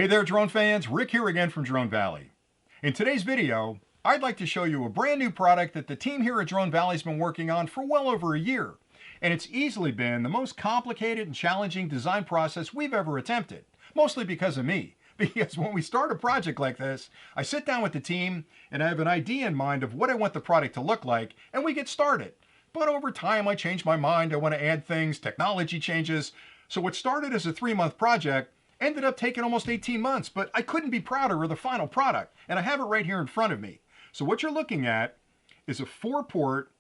Hey there drone fans, Rick here again from Drone Valley. In today's video, I'd like to show you a brand new product that the team here at Drone Valley has been working on for well over a year. And it's easily been the most complicated and challenging design process we've ever attempted, mostly because of me. Because when we start a project like this, I sit down with the team and I have an idea in mind of what I want the product to look like, and we get started. But over time, I change my mind, I want to add things, technology changes. So what started as a 3-month project ended up taking almost 18 months, but I couldn't be prouder of the final product, and I have it right here in front of me. So what you're looking at is a 4-port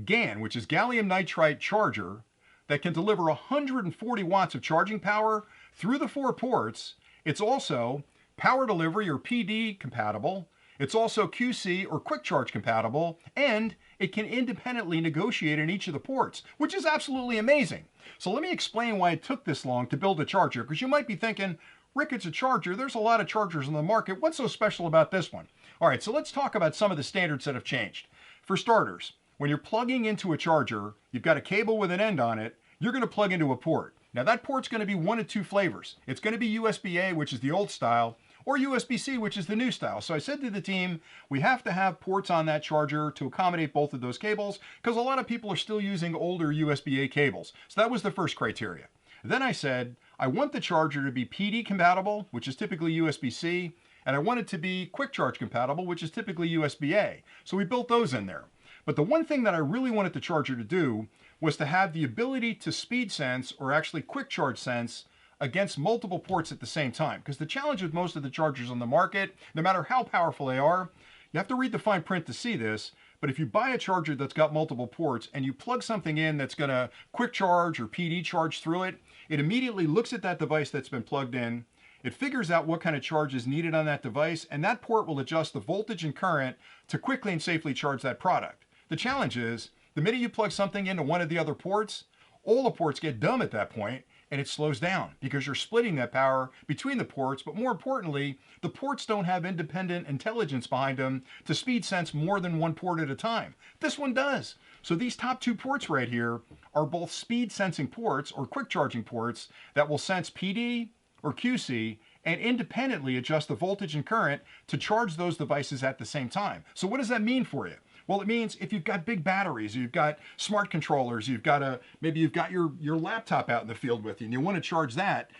GaN, which is gallium nitride charger, that can deliver 140 watts of charging power through the 4 ports. It's also power delivery or PD compatible. It's also QC or quick charge compatible, and it can independently negotiate in each of the ports, which is absolutely amazing. So let me explain why it took this long to build a charger, because you might be thinking, Rick, it's a charger. There's a lot of chargers on the market. What's so special about this one? All right, so let's talk about some of the standards that have changed. For starters, when you're plugging into a charger, you've got a cable with an end on it, you're going to plug into a port. Now that port's going to be one of 2 flavors. It's going to be USB-A, which is the old style, or USB-C, which is the new style. So I said to the team, we have to have ports on that charger to accommodate both of those cables, because a lot of people are still using older USB-A cables. So that was the first criteria. Then I said, I want the charger to be PD compatible, which is typically USB-C, and I want it to be quick charge compatible, which is typically USB-A. So we built those in there. But the one thing that I really wanted the charger to do was to have the ability to speed sense, or actually quick charge sense, against multiple ports at the same time. Because the challenge with most of the chargers on the market, no matter how powerful they are, you have to read the fine print to see this, but if you buy a charger that's got multiple ports and you plug something in that's going to quick charge or PD charge through it, it immediately looks at that device that's been plugged in, it figures out what kind of charge is needed on that device, and that port will adjust the voltage and current to quickly and safely charge that product. The challenge is, the minute you plug something into one of the other ports, all the ports get dumb at that point, and it slows down because you're splitting that power between the ports. But more importantly, the ports don't have independent intelligence behind them to speed sense more than one port at a time. This one does. So these top 2 ports right here are both speed sensing ports or quick charging ports that will sense PD or QC and independently adjust the voltage and current to charge those devices at the same time. So what does that mean for you? Well, it means if you've got big batteries, you've got smart controllers, maybe you've got your laptop out in the field with you and you want to charge that.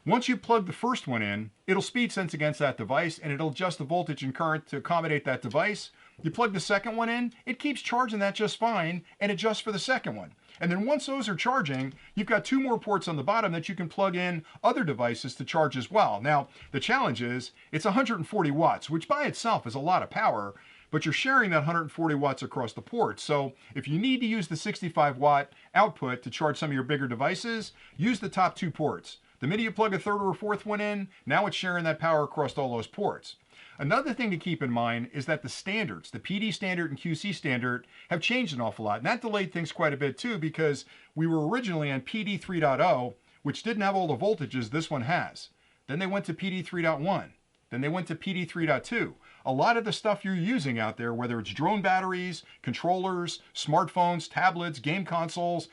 Once you plug the first one in, it'll speed sense against that device and it'll adjust the voltage and current to accommodate that device. You plug the second one in, it keeps charging that just fine and adjusts for the second one. And then once those are charging, you've got 2 more ports on the bottom that you can plug in other devices to charge as well. Now, the challenge is it's 140 watts, which by itself is a lot of power, but you're sharing that 140 watts across the ports. So if you need to use the 65 watt output to charge some of your bigger devices, use the top 2 ports. The minute you plug a 3rd or a 4th one in, now it's sharing that power across all those ports. Another thing to keep in mind is that the standards, the PD standard and QC standard, have changed an awful lot. And that delayed things quite a bit too, because we were originally on PD 3.0, which didn't have all the voltages this one has. Then they went to PD 3.1. Then they went to PD 3.2. A lot of the stuff you're using out there, whether it's drone batteries, controllers, smartphones, tablets, game consoles,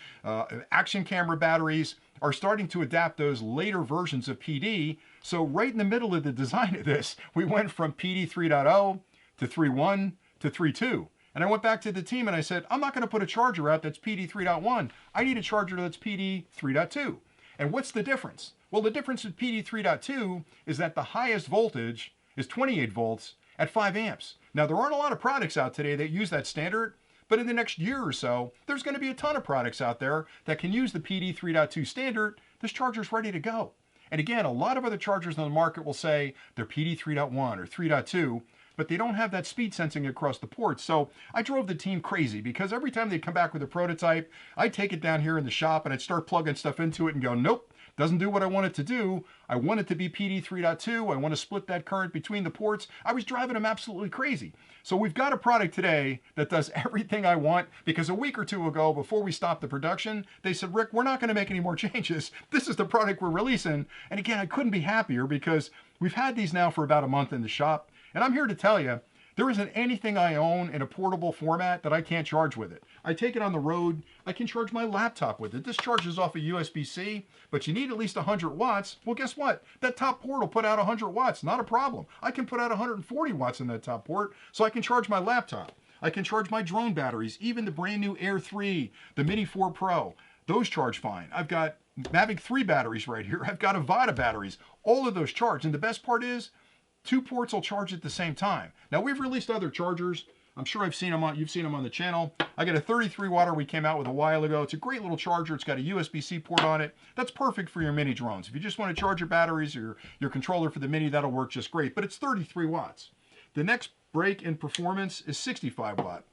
action camera batteries, are starting to adapt those later versions of PD. So right in the middle of the design of this, we went from PD 3.0 to 3.1 to 3.2. And I went back to the team and I said, I'm not going to put a charger out that's PD 3.1. I need a charger that's PD 3.2. And what's the difference? Well, the difference with PD 3.2 is that the highest voltage is 28 volts at 5 amps. Now, there aren't a lot of products out today that use that standard, but in the next year or so, there's going to be a ton of products out there that can use the PD 3.2 standard. This charger's ready to go. And again, a lot of other chargers on the market will say they're PD 3.1 or 3.2, but they don't have that speed sensing across the ports. So I drove the team crazy because every time they'd come back with a prototype, I'd take it down here in the shop and I'd start plugging stuff into it and go, nope, doesn't do what I want it to do. I want it to be PD 3.2. I want to split that current between the ports. I was driving them absolutely crazy. So we've got a product today that does everything I want, because a week or 2 ago, before we stopped the production, they said, Rick, we're not going to make any more changes. This is the product we're releasing. And again, I couldn't be happier because we've had these now for about a month in the shop. And I'm here to tell you, There isn't anything I own in a portable format that I can't charge with it. I take it on the road. I can charge my laptop with it. This charges off a USB-C, but you need at least 100 watts. Well, guess what? That top port will put out 100 watts. Not a problem. I can put out 140 watts in that top port, so I can charge my laptop. I can charge my drone batteries, even the brand new Air 3, the Mini 4 Pro. Those charge fine. I've got Mavic 3 batteries right here. I've got Avada batteries. All of those charge. And the best part is, 2 ports will charge at the same time. Now, we've released other chargers. I'm sure you've seen them on the channel. I got a 33 watt we came out with a while ago. It's a great little charger. It's got a USB-C port on it. That's perfect for your mini drones. If you just want to charge your batteries or your controller for the mini, that'll work just great. But it's 33 watts. The next break in performance is 65 watt.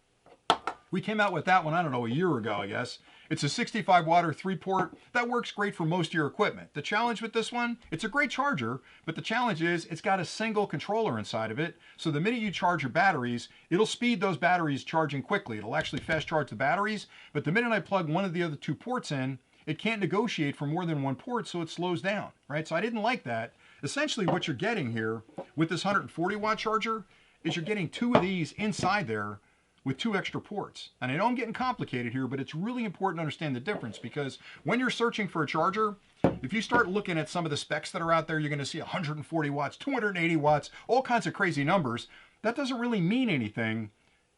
We came out with that one, I don't know, a year ago, I guess. It's a 65 watt or 3-port. That works great for most of your equipment. The challenge with this one, it's a great charger, but the challenge is it's got a single controller inside of it. So the minute you charge your batteries, it'll speed those batteries charging quickly. It'll actually fast charge the batteries. But the minute I plug one of the other 2 ports in, it can't negotiate for more than 1 port, so it slows down, right? So I didn't like that. Essentially what you're getting here with this 140 watt charger is you're getting 2 of these inside there with 2 extra ports. And I know I'm getting complicated here, but it's really important to understand the difference, because when you're searching for a charger, if you start looking at some of the specs that are out there, you're going to see 140 watts, 280 watts, all kinds of crazy numbers. That doesn't really mean anything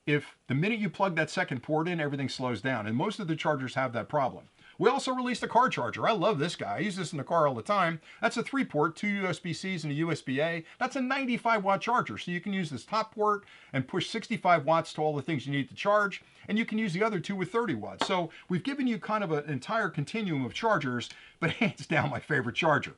if the minute you plug that second port in, everything slows down. And most of the chargers have that problem. We also released a car charger. I love this guy. I use this in the car all the time. That's a 3-port, 2 USB-Cs and a USB-A. That's a 95 watt charger. So you can use this top port and push 65 watts to all the things you need to charge. And you can use the other 2 with 30 watts. So we've given you kind of an entire continuum of chargers, but hands down my favorite charger.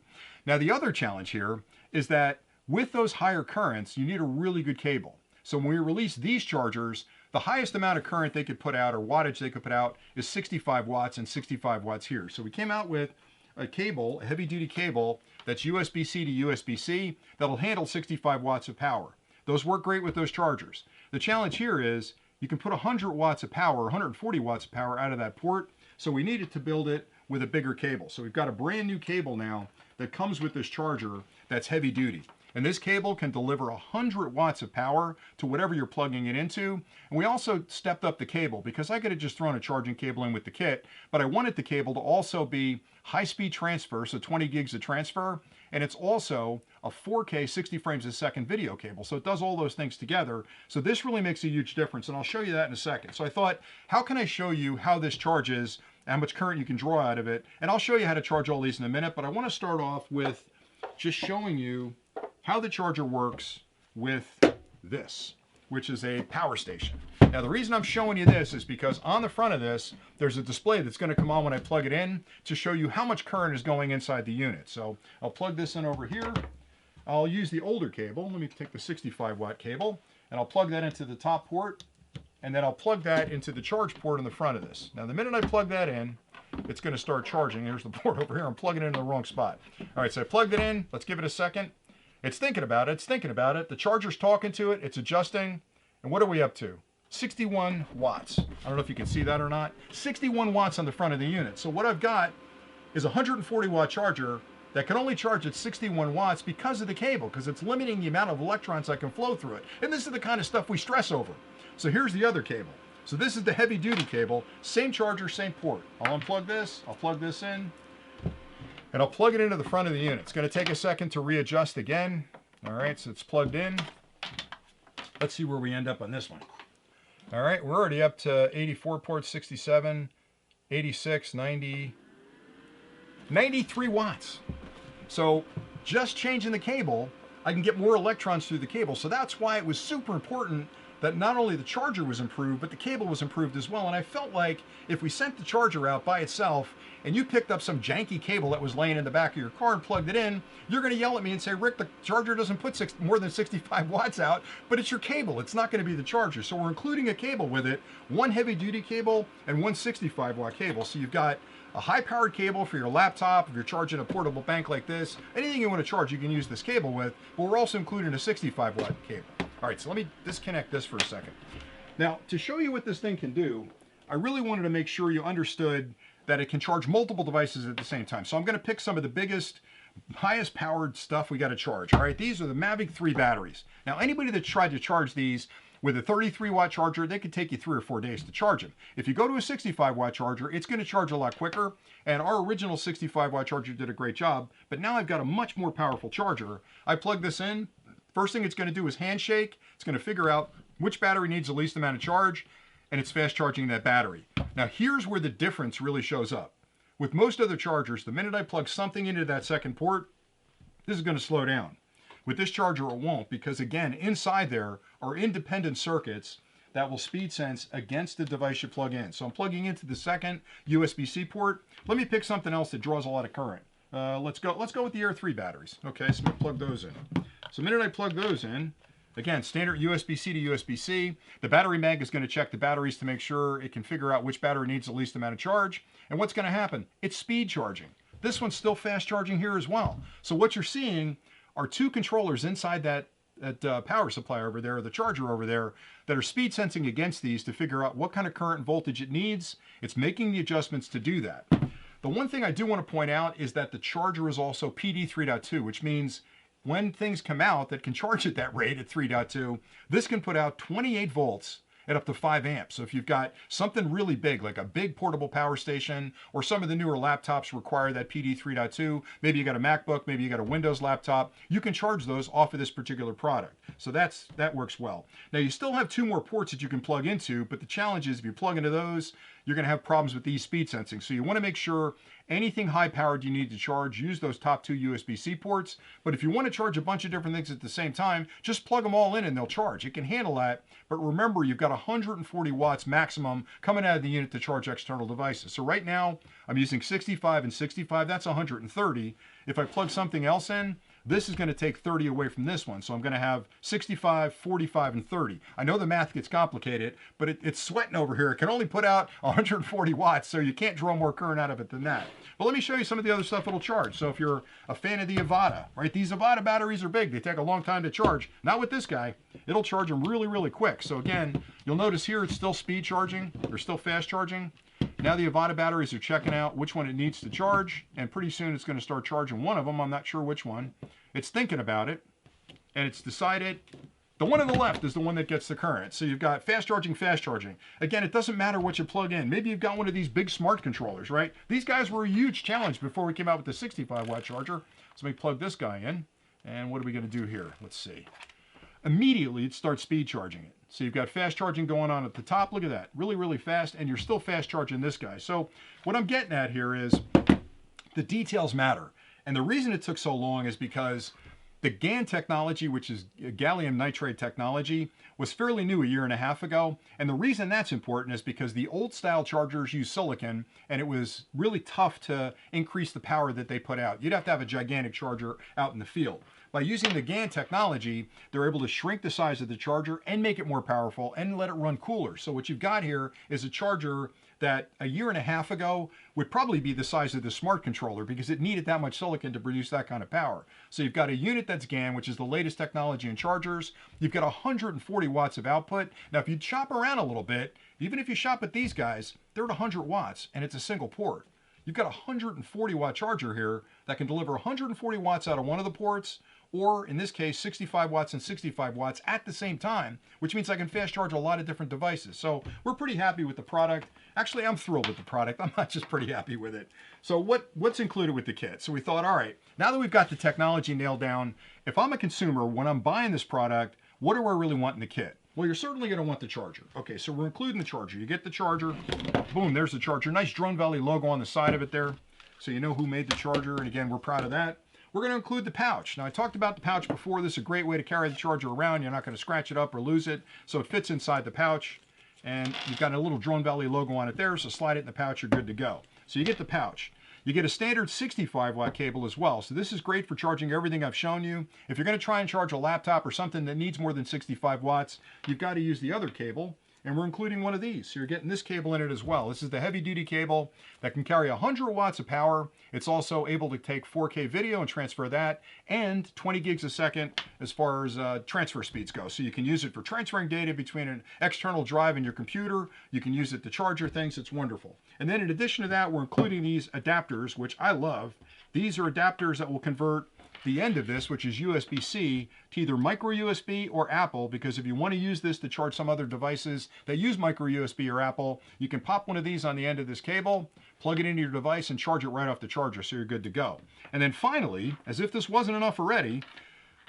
Now the other challenge here is that with those higher currents, you need a really good cable. So when we release these chargers, the highest amount of current they could put out, or wattage they could put out, is 65 watts and 65 watts here. So we came out with a cable, a heavy-duty cable, that's USB-C to USB-C, that'll handle 65 watts of power. Those work great with those chargers. The challenge here is you can put 100 watts of power, 140 watts of power out of that port, so we needed to build it with a bigger cable. So we've got a brand new cable now that comes with this charger that's heavy-duty. And this cable can deliver 100 watts of power to whatever you're plugging it into. And we also stepped up the cable, because I could have just thrown a charging cable in with the kit, but I wanted the cable to also be high-speed transfer, so 20 gigs of transfer, and it's also a 4K 60 frames a second video cable. So it does all those things together. So this really makes a huge difference, and I'll show you that in a second. So I thought, how can I show you how this charges, how much current you can draw out of it? And I'll show you how to charge all these in a minute, but I want to start off with just showing you how the charger works with this, which is a power station. Now the reason I'm showing you this is because on the front of this, there's a display that's going to come on when I plug it in to show you how much current is going inside the unit. So I'll plug this in over here. I'll use the older cable. Let me take the 65 watt cable, and I'll plug that into the top port, and then I'll plug that into the charge port in the front of this. Now the minute I plug that in, it's going to start charging. Here's the port over here. I'm plugging it in the wrong spot. All right, so I plugged it in. Let's give it a second. It's thinking about it. It's thinking about it. The charger's talking to it. It's adjusting. And what are we up to? 61 watts. I don't know if you can see that or not. 61 watts on the front of the unit. So what I've got is a 140 watt charger that can only charge at 61 watts because of the cable, because it's limiting the amount of electrons that can flow through it. And this is the kind of stuff we stress over. So here's the other cable. So this is the heavy duty cable. Same charger, same port. I'll unplug this. I'll plug this in. And I'll plug it into the front of the unit. It's going to take a second to readjust again. All right, so it's plugged in. Let's see where we end up on this one. All right, we're already up to 84 ports, 67, 86, 90, 93 watts. So just changing the cable, I can get more electrons through the cable. So that's why it was super important that not only the charger was improved, but the cable was improved as well. And I felt like if we sent the charger out by itself and you picked up some janky cable that was laying in the back of your car and plugged it in, you're going to yell at me and say, Rick, the charger doesn't put more than 65 watts out, but it's your cable. It's not going to be the charger. So we're including a cable with it, one heavy duty cable and one 65 watt cable. So you've got a high powered cable for your laptop. If you're charging a portable bank like this, anything you want to charge, you can use this cable with, but we're also including a 65 watt cable. All right, so let me disconnect this for a second. Now, to show you what this thing can do, I really wanted to make sure you understood that it can charge multiple devices at the same time. So I'm going to pick some of the biggest, highest powered stuff we got to charge. All right, these are the Mavic 3 batteries. Now, anybody that tried to charge these with a 33-watt charger, they could take you 3 or 4 days to charge them. If you go to a 65-watt charger, it's going to charge a lot quicker, and our original 65-watt charger did a great job, but now I've got a much more powerful charger. I plug this in. First thing it's going to do is handshake. It's going to figure out which battery needs the least amount of charge, and it's fast charging that battery. Now, here's where the difference really shows up. With most other chargers, the minute I plug something into that second port, this is going to slow down. With this charger, it won't, because again, inside there are independent circuits that will speed sense against the device you plug in. So I'm plugging into the second USB-C port. Let me pick something else that draws a lot of current. Let's go with the Air 3 batteries. Okay, so I'm going to plug those in. So the minute I plug those in, again, standard USB-C to USB-C. The battery mag is going to check the batteries to make sure it can figure out which battery needs the least amount of charge. And what's going to happen? It's speed charging. This one's still fast charging here as well. So what you're seeing are two controllers inside that power supply over there, the charger over there, that are speed sensing against these to figure out what kind of current and voltage it needs. It's making the adjustments to do that. The one thing I do want to point out is that the charger is also PD32, which means when things come out that can charge at that rate at 3.2, this can put out 28 volts at up to 5 amps. So if you've got something really big, like a big portable power station, or some of the newer laptops require that PD 3.2, maybe you got a MacBook, maybe you got a Windows laptop, you can charge those off of this particular product. So that works well. Now you still have 2 more ports that you can plug into, but the challenge is if you plug into those, you're going to have problems with these speed sensing. So you want to make sure anything high powered you need to charge, use those top 2 USB-C ports. But if you want to charge a bunch of different things at the same time, just plug them all in and they'll charge. It can handle that. But remember, you've got 140 watts maximum coming out of the unit to charge external devices. So right now, I'm using 65 and 65. That's 130. If I plug something else in, this is going to take 30 away from this one. So I'm going to have 65, 45, and 30. I know the math gets complicated, but it's sweating over here. It can only put out 140 watts, so you can't draw more current out of it than that. But let me show you some of the other stuff it'll charge. So if you're a fan of the Avada, right? These Avada batteries are big. They take a long time to charge. Not with this guy. It'll charge them really, really quick. So again, you'll notice here it's still speed charging. They're still fast charging. Now the Avada batteries are checking out which one it needs to charge, and pretty soon it's going to start charging one of them. I'm not sure which one. It's thinking about it, and it's decided the one on the left is the one that gets the current. So you've got fast charging, fast charging. Again, it doesn't matter what you plug in. Maybe you've got one of these big smart controllers, right? These guys were a huge challenge before we came out with the 65-watt charger. So let me plug this guy in, and what are we going to do here? Let's see. Immediately, it starts speed charging it. So you've got fast charging going on at the top. Look at that. Really, really fast. And you're still fast charging this guy. So what I'm getting at here is the details matter. And the reason it took so long is because the GaN technology, which is gallium nitride technology, was fairly new a year and a half ago. And the reason that's important is because the old style chargers use silicon, and it was really tough to increase the power that they put out. You'd have to have a gigantic charger out in the field. By using the GaN technology, they're able to shrink the size of the charger and make it more powerful and let it run cooler. So what you've got here is a charger that a year and a half ago would probably be the size of the smart controller because it needed that much silicon to produce that kind of power. So you've got a unit that's GaN, which is the latest technology in chargers. You've got 140 watts of output. Now, if you shop around a little bit, even if you shop at these guys, they're at 100 watts and it's a single port. You've got a 140 watt charger here that can deliver 140 watts out of one of the ports, or in this case, 65 watts and 65 watts at the same time, which means I can fast charge a lot of different devices. So we're pretty happy with the product. Actually, I'm thrilled with the product. I'm not just pretty happy with it. So what's included with the kit? So we thought, all right, now that we've got the technology nailed down, if I'm a consumer, when I'm buying this product, what do I really want in the kit? Well, you're certainly going to want the charger. Okay, so we're including the charger. You get the charger. Boom, there's the charger. Nice Drone Valley logo on the side of it there. So you know who made the charger. And again, we're proud of that. We're going to include the pouch. Now, I talked about the pouch before. This is a great way to carry the charger around. You're not going to scratch it up or lose it. So it fits inside the pouch. And you've got a little Drone Valley logo on it there. So slide it in the pouch. You're good to go. So you get the pouch. You get a standard 65 watt cable as well. So this is great for charging everything I've shown you. If you're going to try and charge a laptop or something that needs more than 65 watts, you've got to use the other cable. And we're including one of these. So you're getting this cable in it as well. This is the heavy duty cable that can carry 100 watts of power. It's also able to take 4K video and transfer that, and 20 gigs a second as far as transfer speeds go. So you can use it for transferring data between an external drive and your computer. You can use it to charge your things. It's wonderful. And then in addition to that, we're including these adapters, which I love. These are adapters that will convert the end of this, which is USB-C, to either micro USB or Apple, because if you want to use this to charge some other devices that use micro USB or Apple, you can pop one of these on the end of this cable, plug it into your device, and charge it right off the charger, so you're good to go. And then finally, as if this wasn't enough already,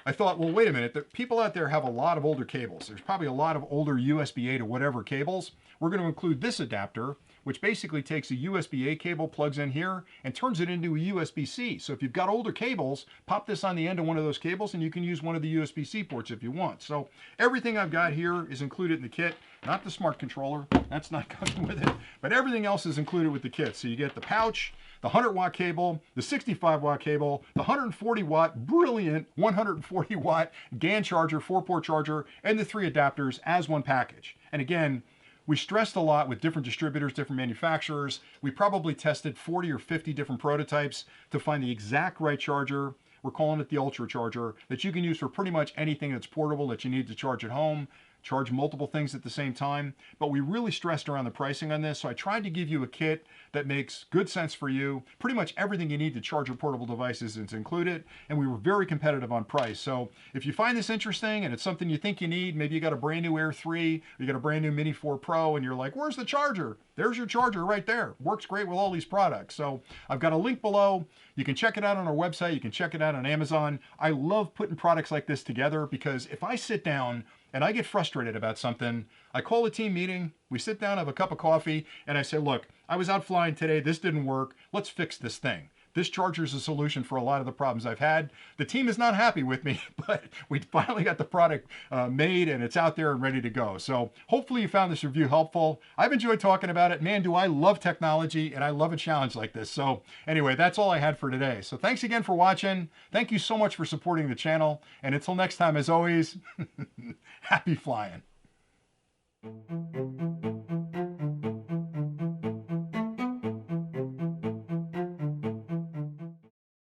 I thought, well, wait a minute, the people out there have a lot of older cables. There's probably a lot of older USB-A to whatever cables. We're going to include this adapter, which basically takes a USB-A cable, plugs in here, and turns it into a USB-C. So if you've got older cables, pop this on the end of one of those cables, and you can use one of the USB-C ports if you want. So everything I've got here is included in the kit. Not the smart controller, that's not coming with it, but everything else is included with the kit. So you get the pouch, the 100-watt cable, the 65-watt cable, the 140-watt, brilliant 140-watt GaN charger, 4-port charger, and the 3 adapters as one package. And again, we stressed a lot with different distributors, different manufacturers. We probably tested 40 or 50 different prototypes to find the exact right charger. We're calling it the Ultra Charger, that you can use for pretty much anything that's portable that you need to charge at home, charge multiple things at the same time. But we really stressed around the pricing on this, so I tried to give you a kit that makes good sense for you. Pretty much everything you need to charge your portable devices is included, and we were very competitive on price. So if you find this interesting and it's something you think you need, maybe you got a brand new Air 3, you got a brand new Mini 4 Pro, and you're like, where's the charger? There's your charger right there. Works great with all these products. So I've got a link below. You can check it out on our website. You can check it out on Amazon. I love putting products like this together, because if I sit down and I get frustrated about something, I call a team meeting, we sit down, have a cup of coffee, and I say, look, I was out flying today, this didn't work, let's fix this thing. This charger is a solution for a lot of the problems I've had. The team is not happy with me, but we finally got the product made, and it's out there and ready to go. So hopefully you found this review helpful. I've enjoyed talking about it. Man, do I love technology, and I love a challenge like this. So anyway, that's all I had for today. So thanks again for watching. Thank you so much for supporting the channel. And until next time, as always, happy flying.